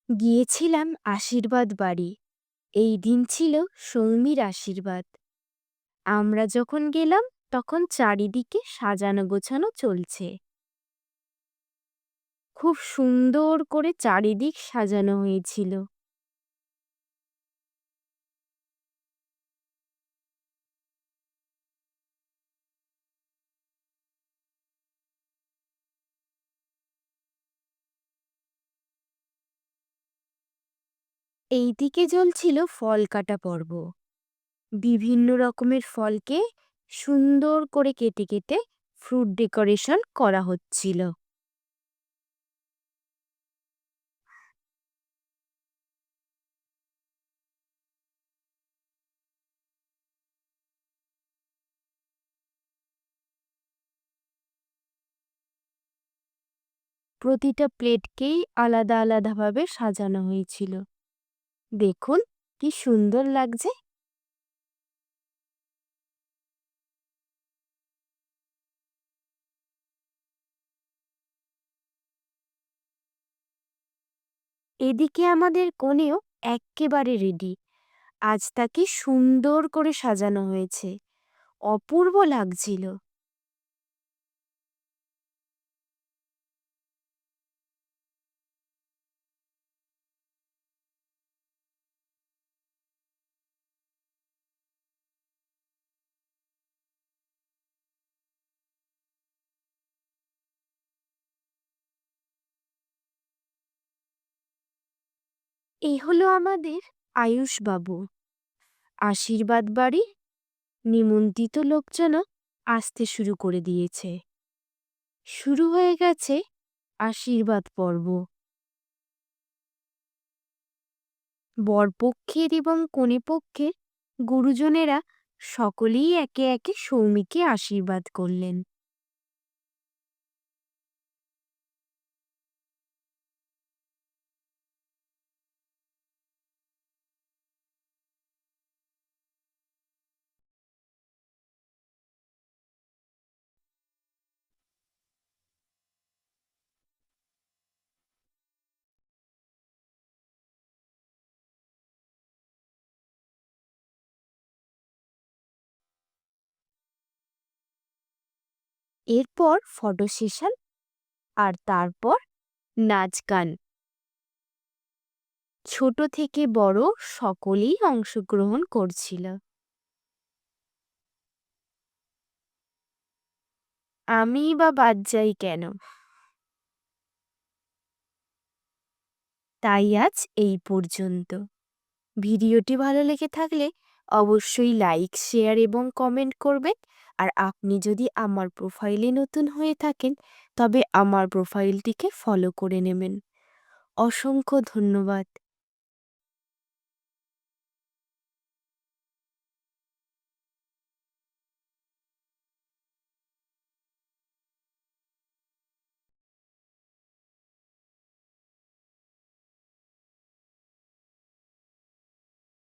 গিয়েছিলাম আশীর্বাদ বাড়ি। এই দিন ছিল সৌমির আশীর্বাদ। আমরা যখন গেলাম তখন চারিদিকে সাজানো গোছানো চলছে। খুব সুন্দর করে চারিদিক সাজানো হয়েছিল। এইদিকে চলছিল ফল কাটা পর্ব। বিভিন্ন রকমের ফলকে সুন্দর করে কেটে কেটে ফ্রুট ডেকোরেশন করা হচ্ছিল। প্রতিটা প্লেটকেই আলাদা আলাদাভাবে সাজানো হয়েছিল। দেখুন কি সুন্দর লাগছে। এদিকে আমাদের কনেও এক্কেবারে রেডি। আজ তাকে সুন্দর করে সাজানো হয়েছে। অপূর্ব লাগছিল। এই হলো আমাদের আয়ুষ বাবু। আশীর্বাদ বাড়ি নিমন্ত্রিত লোকজনও আসতে শুরু করে দিয়েছে। শুরু হয়ে গেছে আশীর্বাদ পর্ব। বরপক্ষের এবং কনেপক্ষের গুরুজনেরা সকলেই একে একে সৌমিকে আশীর্বাদ করলেন। এরপর ফটো সেশন, আর তারপর নাচ গান। ছোট থেকে বড় সকলেই অংশগ্রহণ করছিল। আমি বা বাদ যাই কেন? তাই আজ এই পর্যন্ত। ভিডিওটি ভালো লেগে থাকলে অবশ্যই লাইক, শেয়ার এবং কমেন্ট করবেন। আর আপনি যদি আমার প্রোফাইলে নতুন হয়ে থাকেন তবে আমার প্রোফাইলটিকে ফলো করে নেবেন। অসংখ্য ধন্যবাদ।